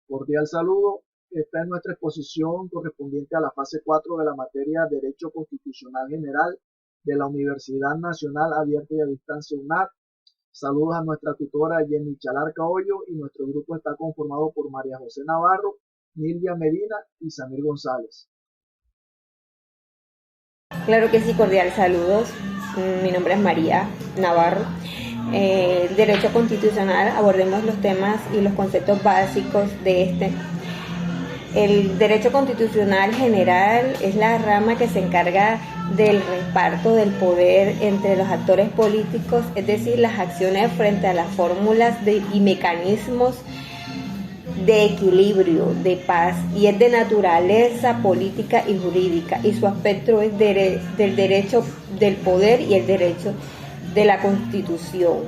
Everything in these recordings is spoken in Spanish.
Cordial saludo. Esta es nuestra exposición correspondiente a la fase 4 de la materia Derecho Constitucional General de la Universidad Nacional Abierta y a Distancia UNAD. Saludos a nuestra tutora Jenny Chalarca Hoyo y nuestro grupo está conformado por María José Navarro, Nilvia Medina y Samir González. Claro que sí, cordial saludos. Mi nombre es María Navarro. Derecho constitucional, abordemos los temas y los conceptos básicos de este. El derecho constitucional general es la rama que se encarga del reparto del poder entre los actores políticos, es decir, las acciones frente a las fórmulas y mecanismos de equilibrio, de paz, y es de naturaleza política y jurídica, y su aspecto es del derecho del poder y el derecho de la Constitución,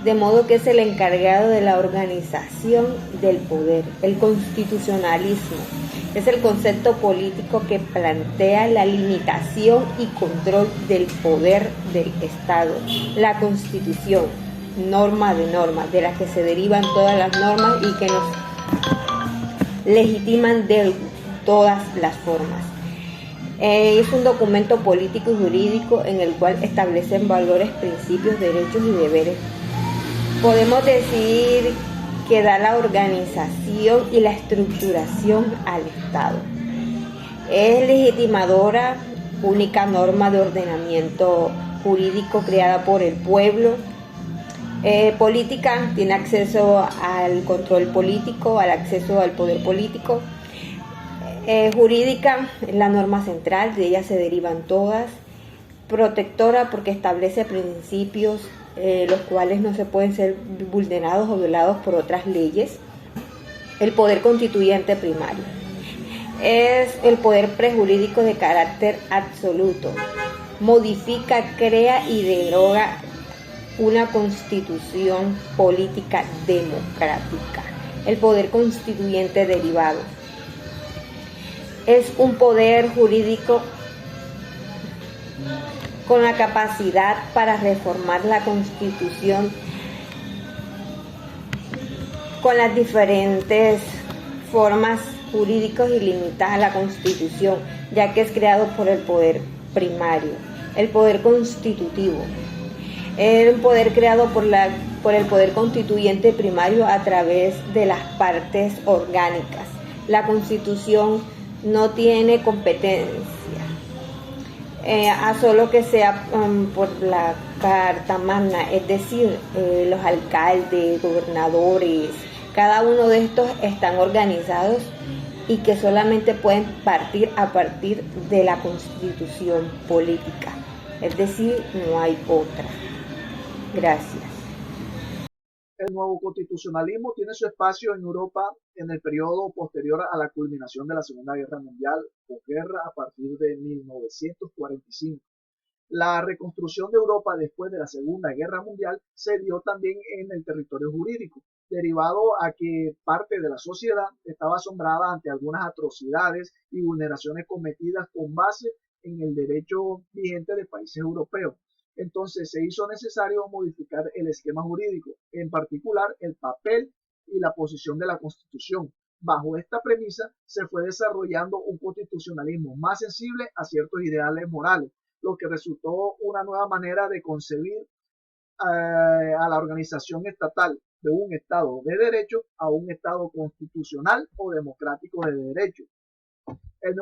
de modo que es el encargado de la organización del poder. El constitucionalismo es el concepto político que plantea la limitación y control del poder del Estado. La Constitución, norma de normas, de las que se derivan todas las normas y que nos legitiman de todas las formas. Es un documento político y jurídico en el cual establecen valores, principios, derechos y deberes. Podemos decir que da la organización y la estructuración al Estado. Es legitimadora, única norma de ordenamiento jurídico creada por el pueblo. Política, tiene acceso al control político, al acceso al poder político. Jurídica, la norma central, de ella se derivan todas. Protectora, porque establece principios los cuales no se pueden ser vulnerados o violados por otras leyes. El poder constituyente primario es el poder prejurídico de carácter absoluto. Modifica, crea y deroga una constitución política democrática. El poder constituyente derivado es un poder jurídico con la capacidad para reformar la Constitución con las diferentes formas jurídicas ilimitadas a la Constitución, ya que es creado por el poder primario. El poder constitutivo es un poder creado por el poder constituyente primario a través de las partes orgánicas. La Constitución no tiene competencia, a solo que sea por la Carta Magna, es decir, los alcaldes, gobernadores, cada uno de estos están organizados y que solamente pueden partir a partir de la Constitución política, es decir, no hay otra. Gracias. El nuevo constitucionalismo tiene su espacio en Europa en el periodo posterior a la culminación de la Segunda Guerra Mundial, o guerra a partir de 1945. La reconstrucción de Europa después de la Segunda Guerra Mundial se dio también en el territorio jurídico, derivado a que parte de la sociedad estaba asombrada ante algunas atrocidades y vulneraciones cometidas con base en el derecho vigente de países europeos. Entonces se hizo necesario modificar el esquema jurídico, en particular el papel y la posición de la Constitución. Bajo esta premisa se fue desarrollando un constitucionalismo más sensible a ciertos ideales morales, lo que resultó una nueva manera de concebir a la organización estatal de un Estado de derecho a un Estado constitucional o democrático de derecho. El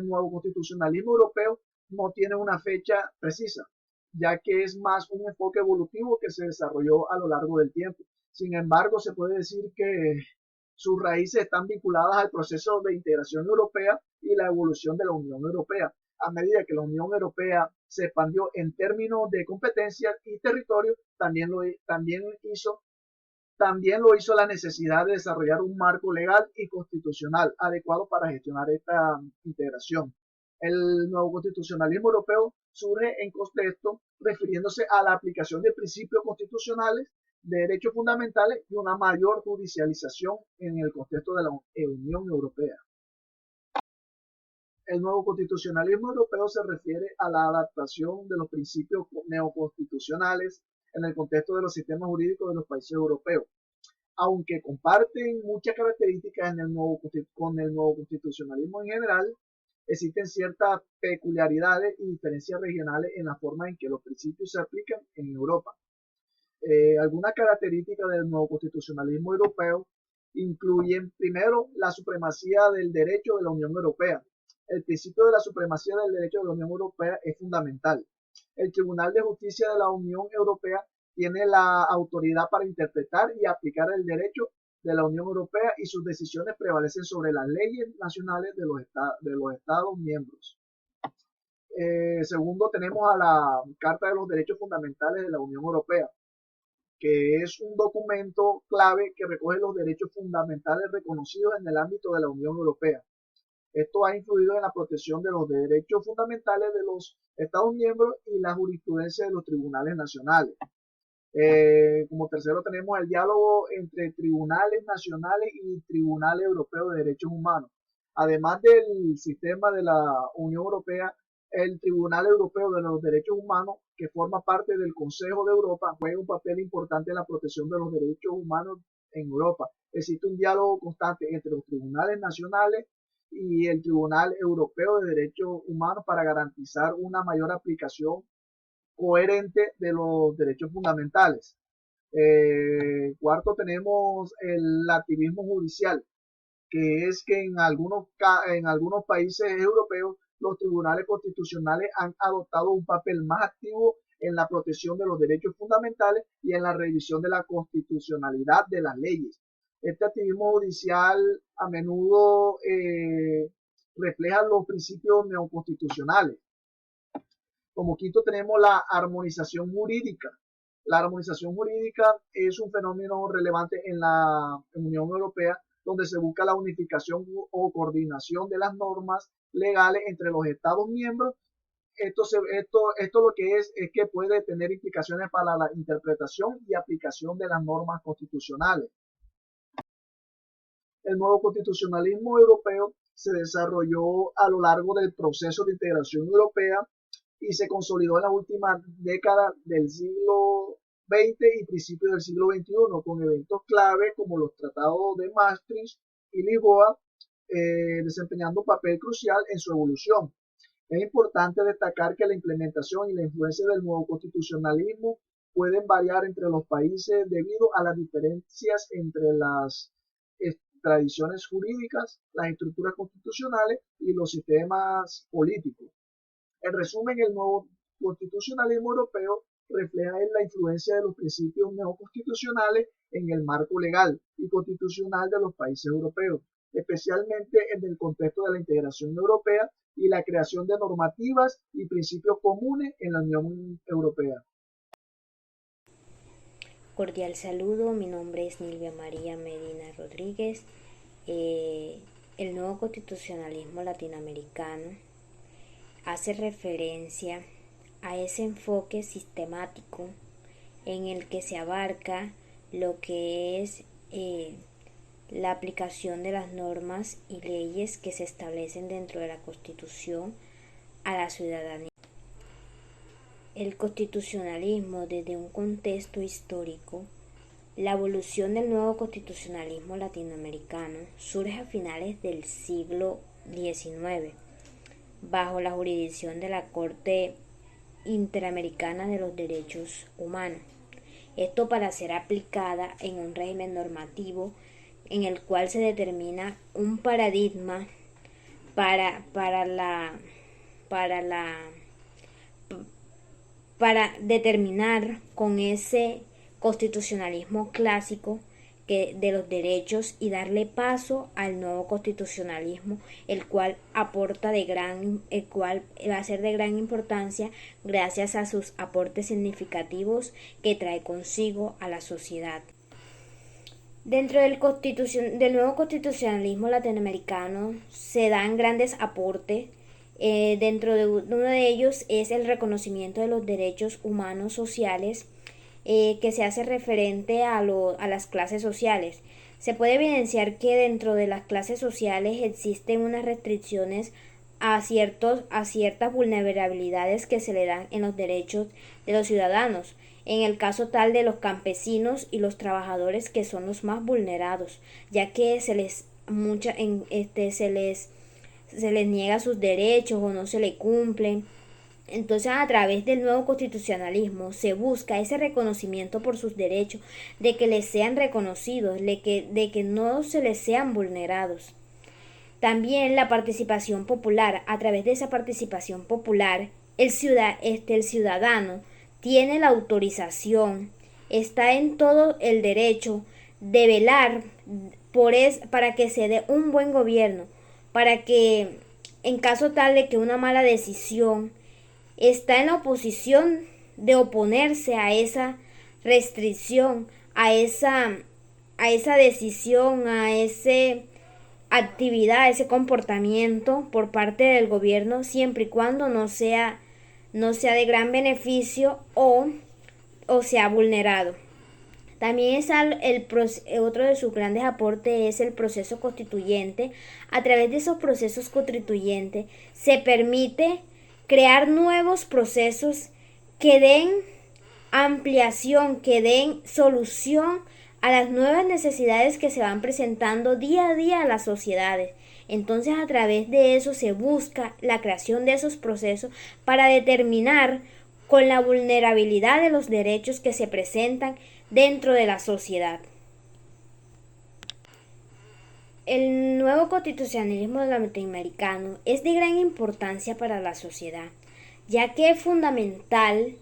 nuevo constitucionalismo europeo no tiene una fecha precisa, ya que es más un enfoque evolutivo que se desarrolló a lo largo del tiempo. Sin embargo, se puede decir que sus raíces están vinculadas al proceso de integración europea y la evolución de la Unión Europea. A medida que la Unión Europea se expandió en términos de competencias y territorio, también lo hizo la necesidad de desarrollar un marco legal y constitucional adecuado para gestionar esta integración. El nuevo constitucionalismo europeo surge en contexto refiriéndose a la aplicación de principios constitucionales, de derechos fundamentales y una mayor judicialización en el contexto de la Unión Europea. El nuevo constitucionalismo europeo se refiere a la adaptación de los principios neoconstitucionales en el contexto de los sistemas jurídicos de los países europeos. Aunque comparten muchas características con el nuevo constitucionalismo en general, existen ciertas peculiaridades y diferencias regionales en la forma en que los principios se aplican en Europa. Algunas características del nuevo constitucionalismo europeo incluyen, primero, la supremacía del derecho de la Unión Europea. El principio de la supremacía del derecho de la Unión Europea es fundamental. El Tribunal de Justicia de la Unión Europea tiene la autoridad para interpretar y aplicar el derecho de la Unión Europea y sus decisiones prevalecen sobre las leyes nacionales de los Estados miembros. Segundo, tenemos a la Carta de los Derechos Fundamentales de la Unión Europea, que es un documento clave que recoge los derechos fundamentales reconocidos en el ámbito de la Unión Europea. Esto ha influido en la protección de los derechos fundamentales de los Estados miembros y la jurisprudencia de los tribunales nacionales. Como tercero tenemos el diálogo entre tribunales nacionales y Tribunal Europeo de Derechos Humanos. Además del sistema de la Unión Europea, el Tribunal Europeo de los Derechos Humanos, que forma parte del Consejo de Europa, juega un papel importante en la protección de los derechos humanos en Europa. Existe un diálogo constante entre los tribunales nacionales y el Tribunal Europeo de Derechos Humanos para garantizar una mayor aplicación coherente de los derechos fundamentales. Cuarto, tenemos el activismo judicial, que es que en algunos países europeos los tribunales constitucionales han adoptado un papel más activo en la protección de los derechos fundamentales y en la revisión de la constitucionalidad de las leyes. Este activismo judicial a menudo refleja los principios neoconstitucionales. Como quinto tenemos la armonización jurídica. La armonización jurídica es un fenómeno relevante en la Unión Europea donde se busca la unificación o coordinación de las normas legales entre los Estados miembros. Esto lo que es que puede tener implicaciones para la interpretación y aplicación de las normas constitucionales. El nuevo constitucionalismo europeo se desarrolló a lo largo del proceso de integración europea y se consolidó en la última década del siglo XX y principios del siglo XXI, con eventos clave como los tratados de Maastricht y Lisboa, desempeñando un papel crucial en su evolución. Es importante destacar que la implementación y la influencia del nuevo constitucionalismo pueden variar entre los países debido a las diferencias entre las tradiciones jurídicas, las estructuras constitucionales y los sistemas políticos. En resumen, el nuevo constitucionalismo europeo refleja la influencia de los principios neoconstitucionales en el marco legal y constitucional de los países europeos, especialmente en el contexto de la integración europea y la creación de normativas y principios comunes en la Unión Europea. Cordial saludo, mi nombre es Nilvia María Medina Rodríguez. El nuevo constitucionalismo latinoamericano hace referencia a ese enfoque sistemático en el que se abarca lo que es la aplicación de las normas y leyes que se establecen dentro de la Constitución a la ciudadanía. El constitucionalismo desde un contexto histórico. La evolución del nuevo constitucionalismo latinoamericano surge a finales del siglo XIX, bajo la jurisdicción de la Corte Interamericana de los Derechos Humanos. Esto para ser aplicada en un régimen normativo en el cual se determina un paradigma para determinar con ese constitucionalismo clásico de los derechos y darle paso al nuevo constitucionalismo, el cual va a ser de gran importancia gracias a sus aportes significativos que trae consigo a la sociedad. Dentro del nuevo constitucionalismo latinoamericano se dan grandes aportes. Dentro de uno de ellos es el reconocimiento de los derechos humanos sociales, que se hace referente a las clases sociales. Se puede evidenciar que dentro de las clases sociales existen unas restricciones a ciertas vulnerabilidades que se le dan en los derechos de los ciudadanos. en el caso tal de los campesinos y los trabajadores, que son los más vulnerados, ya que se les niega sus derechos o no se le cumplen. Entonces, a través del nuevo constitucionalismo se busca ese reconocimiento por sus derechos, de que les sean reconocidos, de que no se les sean vulnerados. También la participación popular. A través de esa participación popular, el ciudadano tiene la autorización, está en todo el derecho de velar para que se dé un buen gobierno, para que en caso tal de que una mala decisión, está en la oposición de oponerse a esa restricción, a esa decisión, a esa actividad, a ese comportamiento por parte del gobierno, siempre y cuando no sea de gran beneficio o sea vulnerado. También otro de sus grandes aportes es el proceso constituyente. A través de esos procesos constituyentes se permite crear nuevos procesos que den ampliación, que den solución a las nuevas necesidades que se van presentando día a día a las sociedades. Entonces, a través de eso se busca la creación de esos procesos para determinar con la vulnerabilidad de los derechos que se presentan dentro de la sociedad. El nuevo constitucionalismo latinoamericano es de gran importancia para la sociedad, ya que es fundamental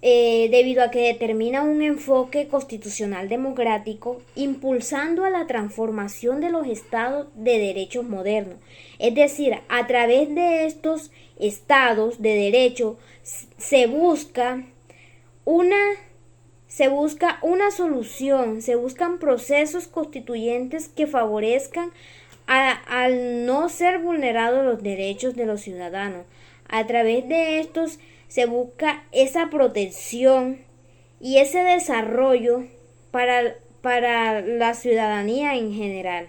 debido a que determina un enfoque constitucional democrático, impulsando a la transformación de los estados de derechos modernos. Es decir, a través de estos estados de derecho se busca una solución, se buscan procesos constituyentes que favorezcan al no ser vulnerados los derechos de los ciudadanos. A través de estos se busca esa protección y ese desarrollo para la ciudadanía en general.